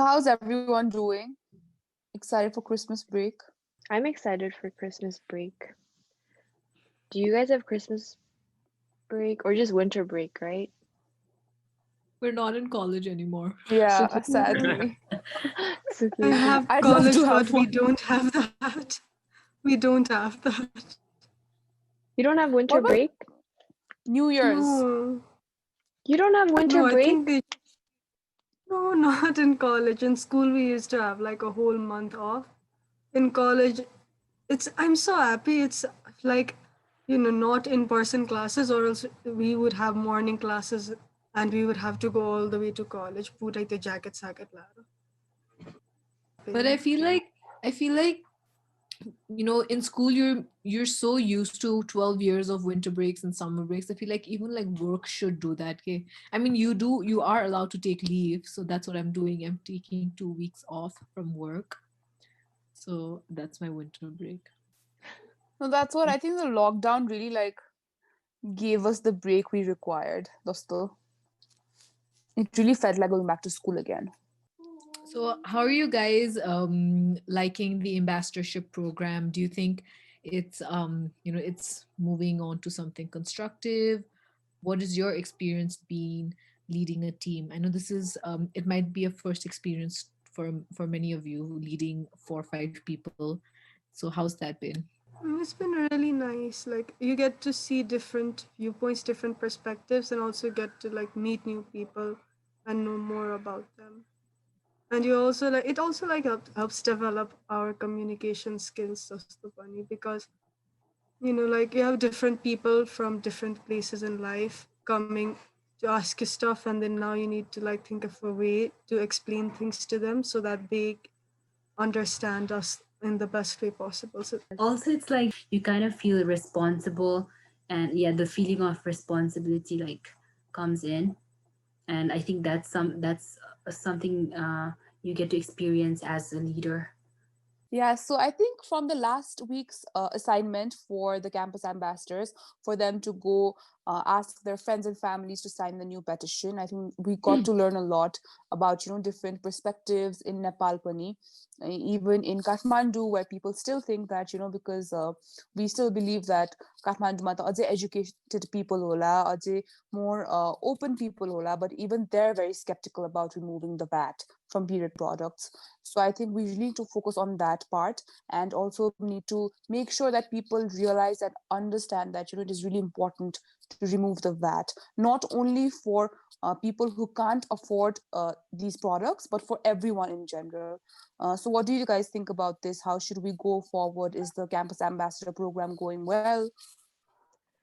So how's everyone doing? Excited for Christmas break? I'm excited for Christmas break. Do you guys have Christmas break or just winter break, right? We're not in college anymore. Yeah, sadly. I have I'd love college, to have but we one. don't have that. We don't have that. You don't have winter What about break? New Year's? No, You don't have winter no, I break? think no, not in college. In school, we used to have like a whole month off. In college, I'm so happy. It's like, not in-person classes, or else we would have morning classes and we would have to go all the way to college. Pura ite jacket sacket laro. But I feel like in school you're so used to 12 years of winter breaks and summer breaks. I feel like even like work should do that. Okay, I mean you are allowed to take leave, so that's what I'm doing. I'm taking 2 weeks off from work, so that's my winter break. No, that's what I think the lockdown really gave us the break we required, dosto. It really felt like going back to school again. So how are you guys liking the ambassadorship program? Do you think it's it's moving on to something constructive? What is your experience been leading a team? I know this is it might be a first experience for many of you leading 4 or 5 people. So how's that been? It's been really nice. Like, you get to see different viewpoints, different perspectives, and also get to like meet new people and know more about them. And you also like it also like helps develop our communication skills, Sastupani, because like you have different people from different places in life coming to ask you stuff, and then now you need to like think of a way to explain things to them so that they understand us in the best way possible. So Also, it's like you kind of feel responsible, and yeah, the feeling of responsibility like comes in, and I think that's something you get to experience as a leader. Yeah, so I think from the last week's assignment for the campus ambassadors, for them to go ask their friends and families to sign the new petition, I think we got to learn a lot about different perspectives in Nepal, Pani, even in Kathmandu, where people still think that because we still believe that Kathmandu mata ajay educated people hola, ajay more open people hola, but even they're very skeptical about removing the VAT from period products. So I think we need to focus on that part, and also need to make sure that people realize and understand that it is really important to remove the VAT, not only for people who can't afford these products, but for everyone in general. So what do you guys think about this? How should we go forward? Is the campus ambassador program going well?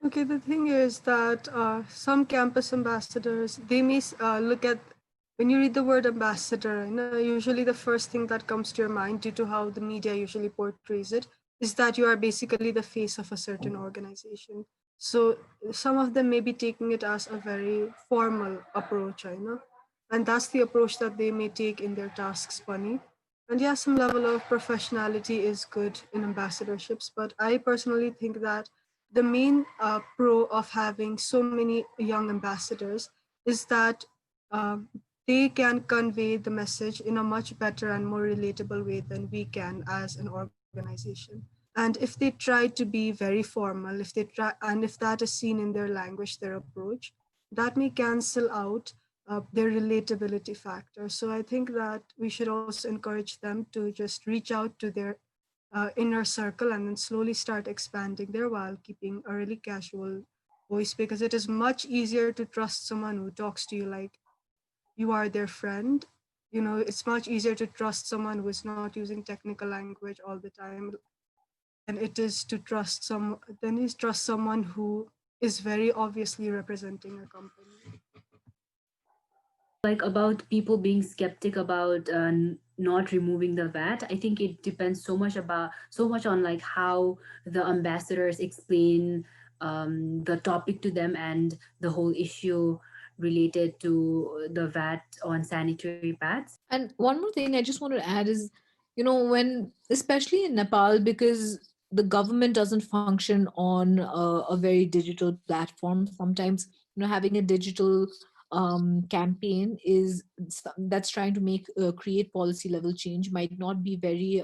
okay, the thing is that some campus ambassadors, they may look at, when you read the word ambassador, usually the first thing that comes to your mind, due to how the media usually portrays it, is that you are basically the face of a certain organization. So some of them may be taking it as a very formal approach, and that's the approach that they may take in their tasks, Bunny. And yeah, some level of professionality is good in ambassadorships, but I personally think that the main pro of having so many young ambassadors is that they can convey the message in a much better and more relatable way than we can as an organization. And if they try to be very formal, if they try, and if that is seen in their language, their approach, that may cancel out their relatability factor. So I think that we should also encourage them to just reach out to their inner circle and then slowly start expanding there while keeping a really casual voice, because it is much easier to trust someone who talks to you like you are their friend. It's much easier to trust someone who is not using technical language all the time than it is to trust someone who is very obviously representing a company. Like about people being skeptic about not removing the VAT, I think it depends so much on like how the ambassadors explain the topic to them and the whole issue related to the VAT on sanitary pads. And one more thing I just want to add is, when, especially in Nepal, because the government doesn't function on a very digital platform, sometimes, having a digital campaign is that's trying to make create policy level change might not be very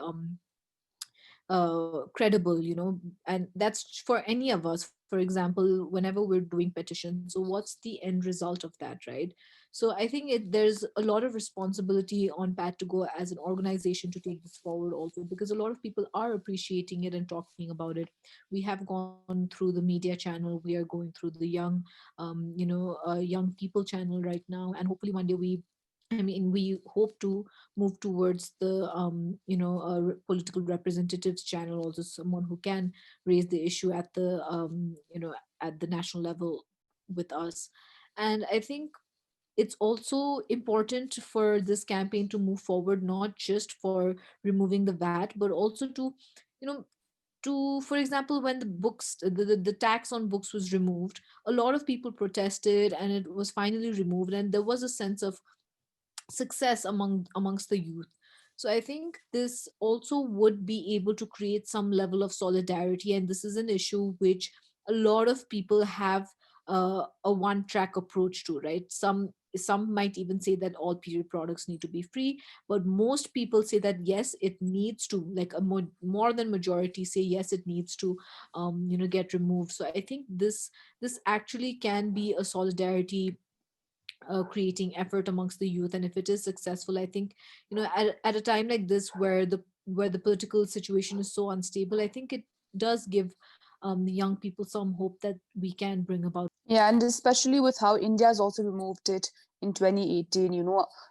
credible, and that's for any of us. For example, whenever we're doing petitions, so what's the end result of that, right? So I think there's a lot of responsibility on Pat to go as an organization to take this forward also, because a lot of people are appreciating it and talking about it. We have gone through the media channel, we are going through the young people channel right now, and hopefully one day we hope to move towards the political representatives channel, also someone who can raise the issue at the at the national level with us. And I think it's also important for this campaign to move forward, not just for removing the VAT, but also to you know for example, when the tax on books was removed, a lot of people protested and it was finally removed, and there was a sense of success amongst the youth. So I think this also would be able to create some level of solidarity, and this is an issue which a lot of people have a one track approach to, right? Some might even say that all period products need to be free, but most people say that yes, it needs to, like a more than majority say yes, it needs to get removed. So I think this actually can be a solidarity creating effort amongst the youth, and if it is successful, I think at a time like this where the political situation is so unstable, I think it does give the young people some hope that we can bring about. Yeah, and especially with how India has also removed it in 2018,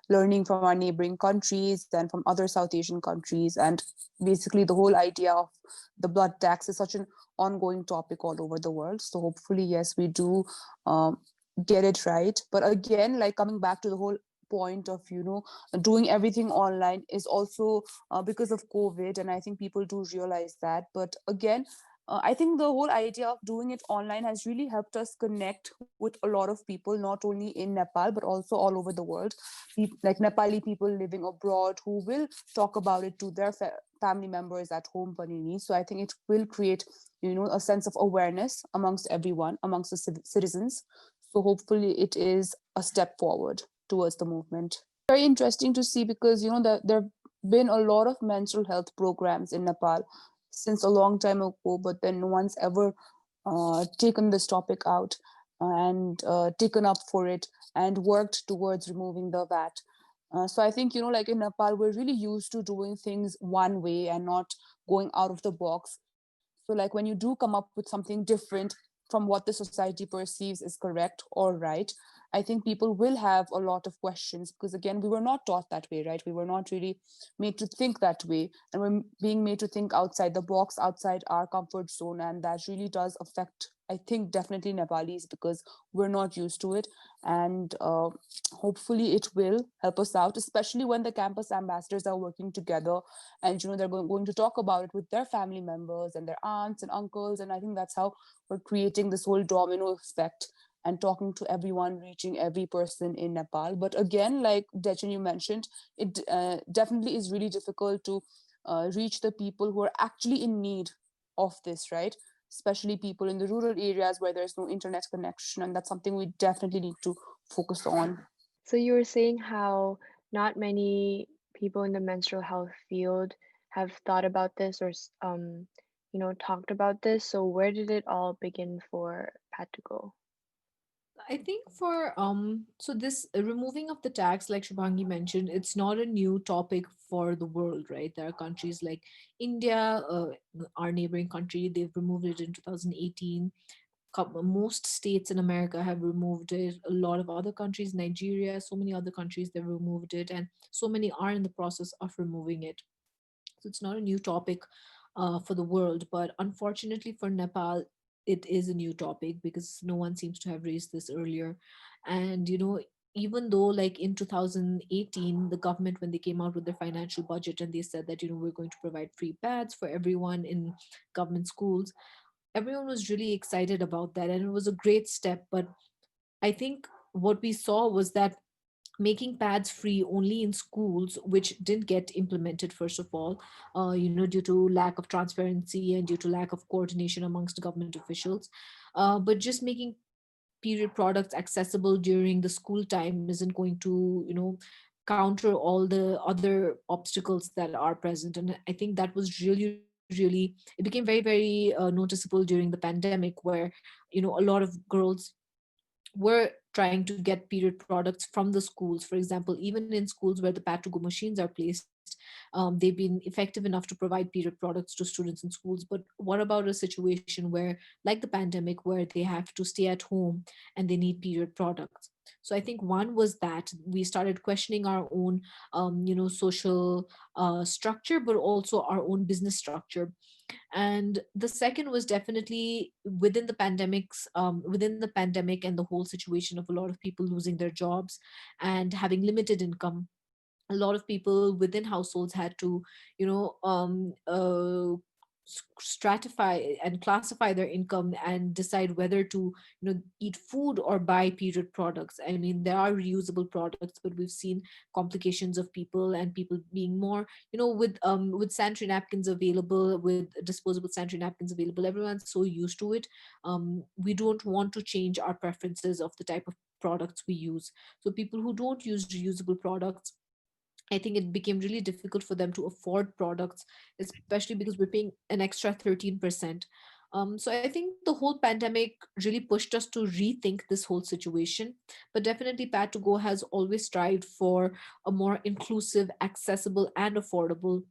learning from our neighboring countries and from other South Asian countries. And basically, the whole idea of the blood tax is such an ongoing topic all over the world. So hopefully, yes, we do um, get it right. But again, like coming back to the whole point of, doing everything online is also because of COVID. And I think people do realize that. But again, I think the whole idea of doing it online has really helped us connect with a lot of people, not only in Nepal, but also all over the world. Like Nepali people living abroad who will talk about it to their family members at home, Panini. So I think it will create, a sense of awareness amongst everyone, amongst the citizens. So hopefully it is a step forward towards the movement. Very interesting to see because, there have been a lot of mental health programs in Nepal since a long time ago, but then no one's ever taken this topic out and taken up for it and worked towards removing the VAT. So I think, like in Nepal, we're really used to doing things one way and not going out of the box. So like when you do come up with something different from what the society perceives is correct or right, I think people will have a lot of questions because again, we were not taught that way, right? We were not really made to think that way, and we're being made to think outside the box, outside our comfort zone, and that really does affect, I think, definitely Nepalis because we're not used to it. And hopefully it will help us out, especially when the campus ambassadors are working together and they're going to talk about it with their family members and their aunts and uncles. And I think that's how we're creating this whole domino effect and talking to everyone, reaching every person in Nepal. But again, like Dechen, you mentioned, it definitely is really difficult to reach the people who are actually in need of this, right? Especially people in the rural areas where there's no internet connection. And that's something we definitely need to focus on. So you were saying how not many people in the menstrual health field have thought about this or talked about this. So where did it all begin for Pat to go? I think for so this removing of the tax, like Shubhangi mentioned, it's not a new topic for the world, right? There are countries like India, our neighboring country, they've removed it in 2018. Most states in America have removed it. A lot of other countries, Nigeria, so many other countries, they've removed it, and so many are in the process of removing it. So it's not a new topic for the world, but unfortunately for Nepal, it is a new topic because no one seems to have raised this earlier. And even though like in 2018 the government, when they came out with their financial budget and they said that we're going to provide free pads for everyone in government schools, everyone was really excited about that and it was a great step. But I think what we saw was that making pads free only in schools, which didn't get implemented, first of all, due to lack of transparency and due to lack of coordination amongst government officials, but just making period products accessible during the school time isn't going to, counter all the other obstacles that are present. And I think that was really, it became very, very noticeable during the pandemic, where, a lot of girls were trying to get period products from the schools. For example, even in schools where the Pad2Go machines are placed, they've been effective enough to provide period products to students in schools. But what about a situation where, like the pandemic, where they have to stay at home and they need period products? So I think one was that we started questioning our own, social structure, but also our own business structure. And the second was definitely within the pandemic and the whole situation of a lot of people losing their jobs and having limited income. A lot of people within households had to, you know stratify and classify their income and decide whether to, eat food or buy period products. I mean, there are reusable products, but we've seen complications of people and people being more, with sanitary napkins available, with disposable sanitary napkins available, everyone's so used to it. We don't want to change our preferences of the type of products we use. So people who don't use reusable products, I think it became really difficult for them to afford products, especially because we're paying an extra 13%. So I think the whole pandemic really pushed us to rethink this whole situation. But definitely, Pad2Go has always strived for a more inclusive, accessible, and affordable.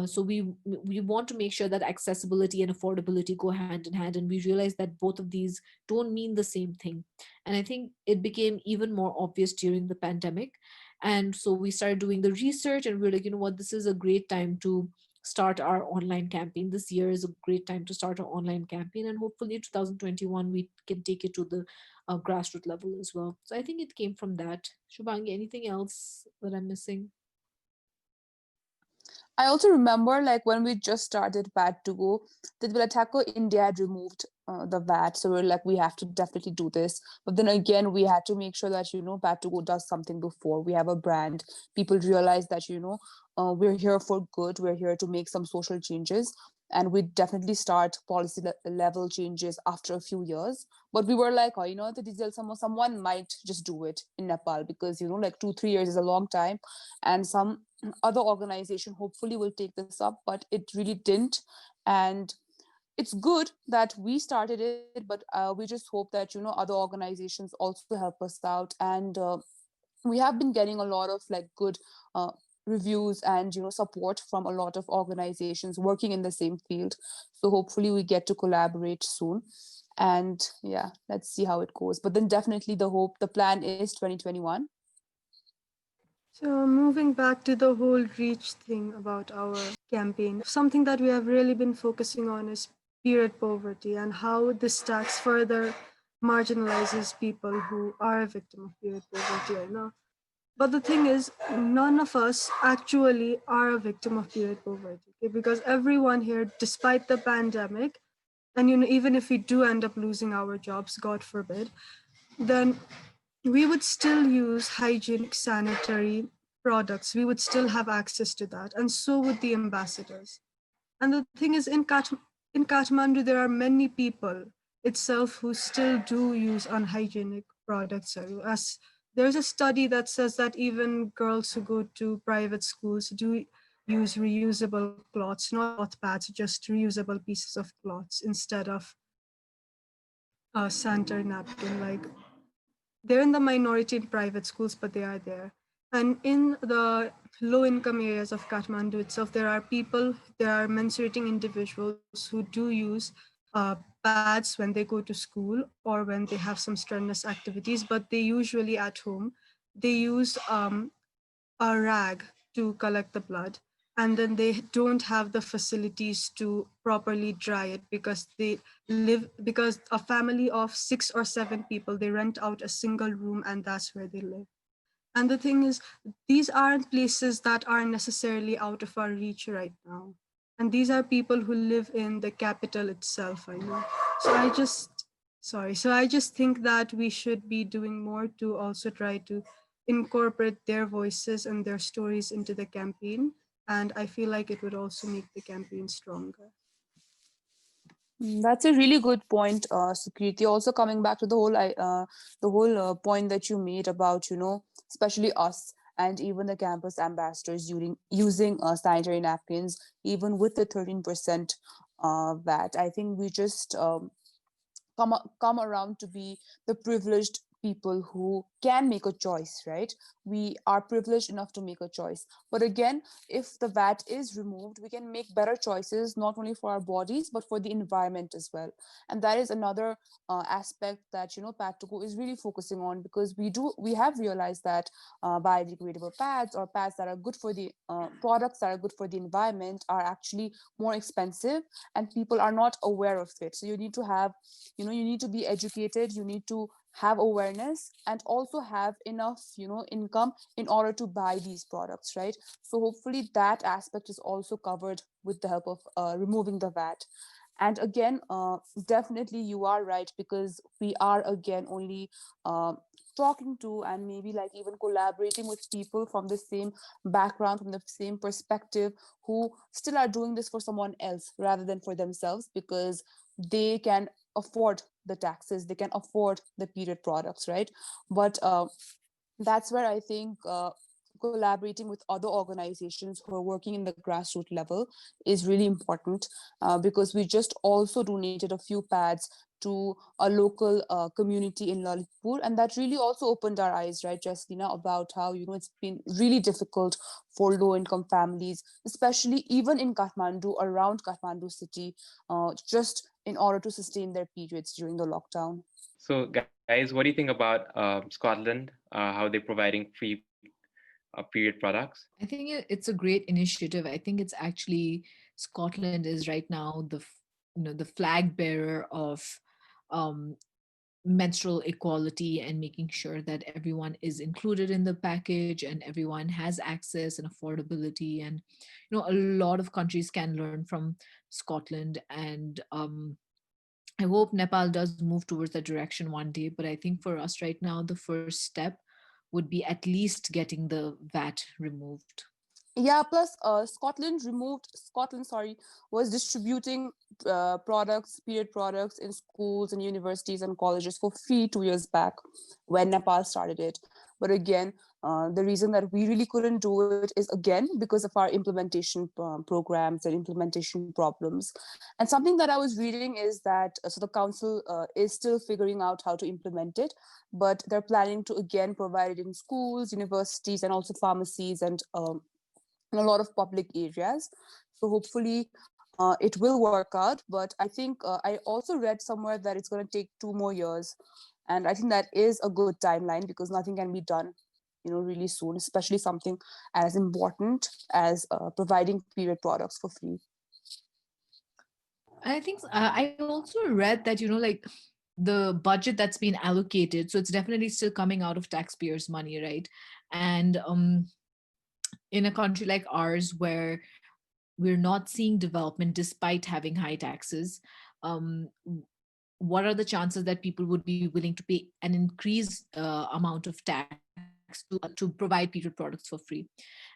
So we want to make sure that accessibility and affordability go hand in hand, and we realize that both of these don't mean the same thing. And I think it became even more obvious during the pandemic. And so we started doing the research, and we are like, you know what, this is a great time to start our online campaign. This year is a great time to start our online campaign, and hopefully in 2021 we can take it to the grassroots level as well. So I think it came from that. Shubhangi, anything else that I'm missing? I also remember, like, when we just started Pad2Go, that Vilataco India had removed the VAT. So we're like, we have to definitely do this. But then again, we had to make sure that, Pad2Go does something before. We have a brand. People realize that, we're here for good. We're here to make some social changes. And we definitely start policy level changes after a few years. But we were like, oh, the diesel, someone might just do it in Nepal, because, like 2-3 years is a long time. And some other organization hopefully will take this up, but it really didn't. And it's good that we started it, but we just hope that other organizations also help us out. And we have been getting a lot of like good reviews and support from a lot of organizations working in the same field. So hopefully we get to collaborate soon. And yeah, let's see how it goes. But then definitely the plan is 2021. So moving back to the whole reach thing about our campaign, something that we have really been focusing on is period poverty and how this tax further marginalizes people who are a victim of period poverty right now. But the thing is, none of us actually are a victim of period poverty, okay? Because everyone here, despite the pandemic, and even if we do end up losing our jobs, God forbid, then we would still use hygienic sanitary products. We would still have access to that, and so would the ambassadors. And the thing is, in Kathmandu, there are many people itself who still do use unhygienic products. As there's a study that says that even girls who go to private schools do use reusable cloths, not cloth pads, just reusable pieces of cloths instead of a sanitary napkin. Like, they're in the minority in private schools, but they are there. And in the low income areas of Kathmandu itself, there are menstruating individuals who do use pads when they go to school or when they have some strenuous activities, but they usually at home, they use a rag to collect the blood. And then they don't have the facilities to properly dry it because a family of 6 or 7 people, they rent out a single room and that's where they live. And the thing is, these aren't places that are necessarily out of our reach right now. And these are people who live in the capital itself, I know. So I just think that we should be doing more to also try to incorporate their voices and their stories into the campaign. And I feel like it would also make the campaign stronger. That's a really good point, Sukriti. Also coming back to the whole point that you made about, especially us and even the campus ambassadors using sanitary napkins, even with the 13% VAT. I think we just come around to be the privileged people who can make a choice, right? We are privileged enough to make a choice, but again, if the VAT is removed, we can make better choices, not only for our bodies but for the environment as well. And that is another aspect that Pad2Go is really focusing on, because we have realized that biodegradable pads, or pads that are good for the products that are good for the environment, are actually more expensive, and people are not aware of it. So you need to be educated, you need to have awareness, and also have enough income in order to buy these products, right? So hopefully that aspect is also covered with the help of removing the VAT. And again, definitely you are right, because we are again only uh, talking to, and maybe like even collaborating with people from the same background, from the same perspective, who still are doing this for someone else rather than for themselves, because they can afford the taxes, they can afford the period products, right? But that's where I think collaborating with other organizations who are working in the grassroots level is really important, because we just also donated a few pads to a local community in Lalitpur, and that really also opened our eyes, right, Justina, about how it's been really difficult for low income families, especially even in Kathmandu, around Kathmandu city, just in order to sustain their periods during the lockdown. So, guys, what do you think about Scotland? How they're providing free period products? I think it's a great initiative. I think it's actually Scotland is right now the flag bearer of um, menstrual equality, and making sure that everyone is included in the package and everyone has access and affordability. And a lot of countries can learn from Scotland, and I hope Nepal does move towards that direction one day. But I think for us right now, the first step would be at least getting the VAT removed. Yeah, plus Scotland, sorry, was distributing period products in schools and universities and colleges for free 2 years back when Nepal started it. But again, the reason that we really couldn't do it is again because of our implementation programs and implementation problems. And something that I was reading is that so the council is still figuring out how to implement it, but they're planning to again provide it in schools, universities, and also pharmacies, and in a lot of public areas. So hopefully it will work out. But I think I also read somewhere that it's going to take 2 more years. And I think that is a good timeline, because nothing can be done, really soon, especially something as important as providing period products for free. I think I also read that like the budget that's been allocated, so it's definitely still coming out of taxpayers' money, right? And in a country like ours, where we're not seeing development despite having high taxes, what are the chances that people would be willing to pay an increased amount of tax to provide period products for free?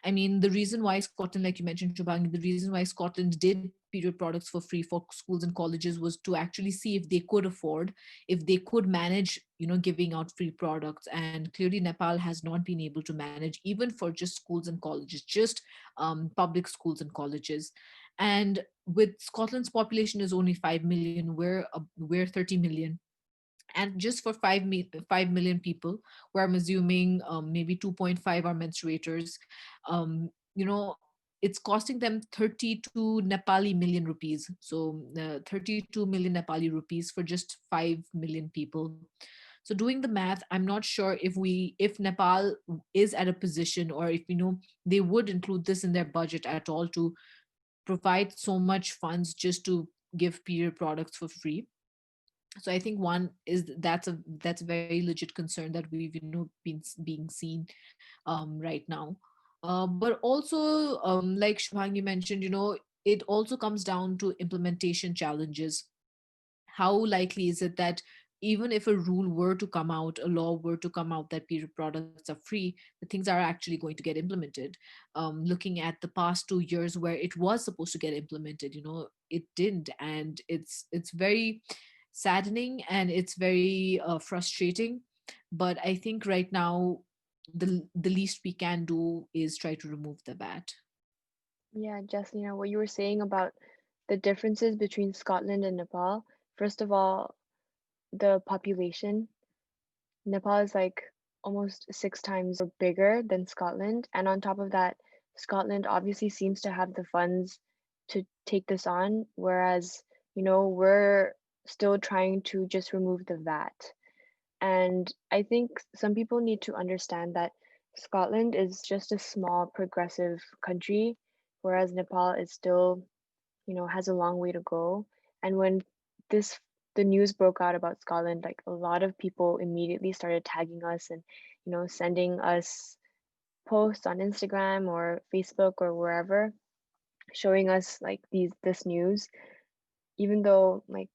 I mean, the reason why Scotland, like you mentioned, Shubhangi, the reason why Scotland did period products for free for schools and colleges was to actually see if they could afford, if they could manage, giving out free products. And clearly, Nepal has not been able to manage, even for just schools and colleges, just public schools and colleges. And with Scotland's population is only 5 million, we're 30 million. And just for 5 million people, where I'm assuming maybe 2.5 are menstruators, you know, it's costing them 32 Nepali million rupees. So 32 million Nepali rupees for just 5 million people. So doing the math, I'm not sure if Nepal is at a position, or if they would include this in their budget at all, to provide so much funds just to give period products for free. So I think one is that's a very legit concern that we've been being seen right now. But also, like Shubhangi mentioned, it also comes down to implementation challenges. How likely is it that even if a rule were to come out, a law were to come out that period products are free, the things are actually going to get implemented. Looking at the past 2 years where it was supposed to get implemented, it didn't, and it's very saddening and it's very frustrating. But I think right now the least we can do is try to remove the bat. Yeah, Jaslina, what you were saying about the differences between Scotland and Nepal. First of all, the population. Nepal is like almost 6 times or bigger than Scotland. And on top of that, Scotland obviously seems to have the funds to take this on, whereas, we're still trying to just remove the VAT. And I think some people need to understand that Scotland is just a small progressive country, whereas Nepal is still, has a long way to go. And when this the news broke out about Scotland, like a lot of people immediately started tagging us and, sending us posts on Instagram or Facebook or wherever, showing us like this news. Even though like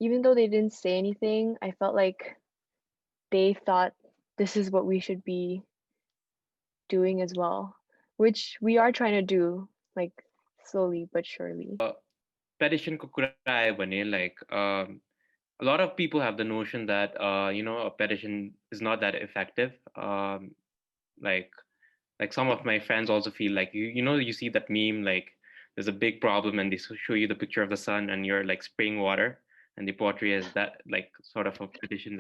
even though they didn't say anything, I felt like they thought this is what we should be doing as well, which we are trying to do, like slowly but surely. Petition ko kura hai bhane, like a lot of people have the notion that a petition is not that effective. Like some of my friends also feel like you see that meme, like there's a big problem and they show you the picture of the sun and you're like spraying water and they portray as that like sort of a petition.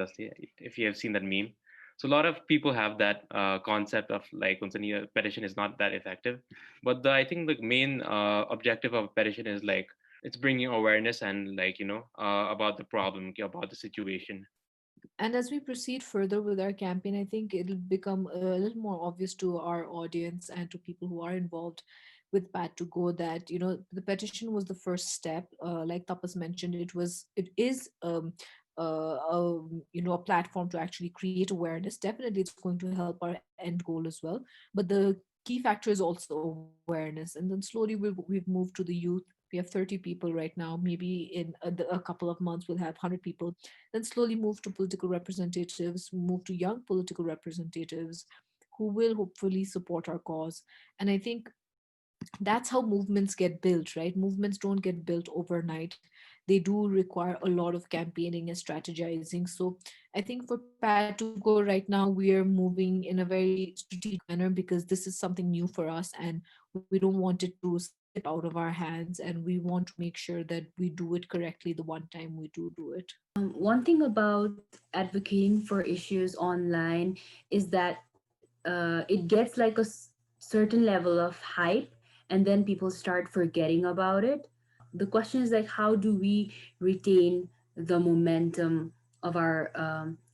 If you have seen that meme. So a lot of people have that concept of like a petition is not that effective, but I think the main objective of a petition is like it's bringing awareness and like about the problem, about the situation. And as we proceed further with our campaign, I think it'll become a little more obvious to our audience and to people who are involved with Pat to Go that the petition was the first step. Like Tapas mentioned, it is a platform to actually create awareness. Definitely, it's going to help our end goal as well. But the key factor is also awareness, and then slowly we've moved to the youth. We have 30 people right now. Maybe in a couple of months we'll have 100 people, then slowly move to political representatives, move to young political representatives who will hopefully support our cause. And I think that's how movements get built, right? Movements don't get built overnight. They do require a lot of campaigning and strategizing. So I think for Pat to Go right now, we are moving in a very strategic manner because this is something new for us and we don't want it to slip out of our hands, and we want to make sure that we do it correctly the one time we do it. One thing about advocating for issues online is that it gets like certain level of hype, and then people start forgetting about it. The question is like, how do we retain the momentum of our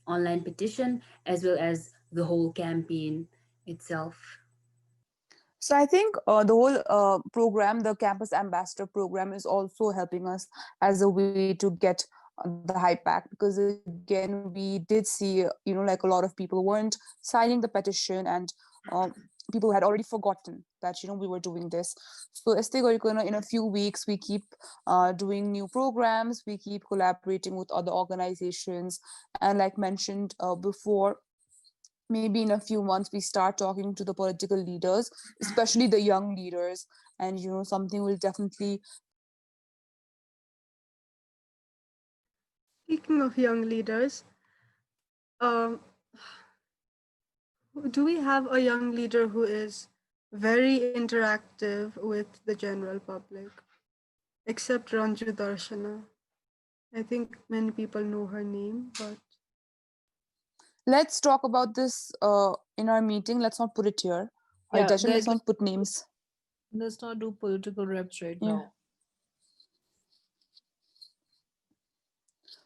online petition as well as the whole campaign itself? So I think the whole program, the Campus Ambassador program, is also helping us as a way to get the hype back, because again we did see like a lot of people weren't signing the petition, and people had already forgotten that we were doing this. So in a few weeks we keep doing new programs, we keep collaborating with other organizations, and like mentioned before, maybe in a few months we start talking to the political leaders, especially the young leaders, and something will definitely. Speaking of young leaders, um, do we have a young leader who is very interactive with the general public? Except Ranju Darshana. I think many people know her name, but Let's talk about this in our meeting. Let's not put it here. Yeah, Darshan, let's guys, not put names. let's not do political reps right Yeah. now.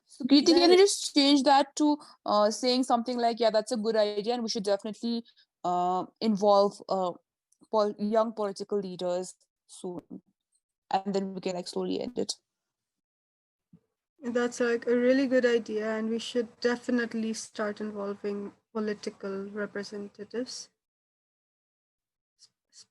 So Kirti, can you Guys, just change that to saying something like, yeah, that's a good idea, and we should definitely involve young political leaders soon, and then we can like slowly end it. that's like a really good idea, and we should definitely start involving political representatives.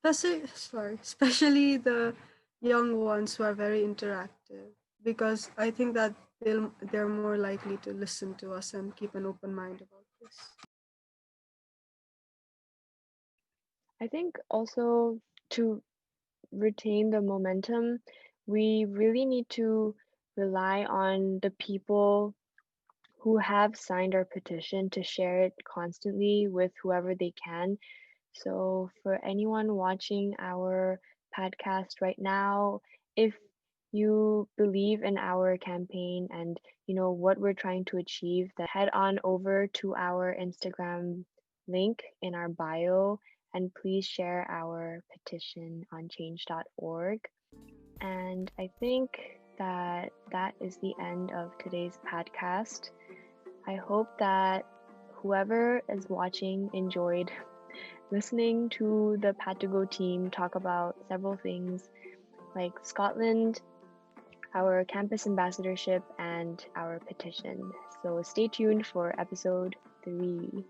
Especially the young ones who are very interactive, because I think that they're more likely to listen to us and keep an open mind about this. I think also to retain the momentum, we really need to rely on the people who have signed our petition to share it constantly with whoever they can. So for anyone watching our podcast right now, if you believe in our campaign and you know what we're trying to achieve, then head on over to our Instagram link in our bio and please share our petition on change.org. And I think that is the end of today's podcast. I hope that whoever is watching enjoyed listening to the Pad2Go team talk about several things like Scotland, our campus ambassadorship, and our petition. So stay tuned for episode 3.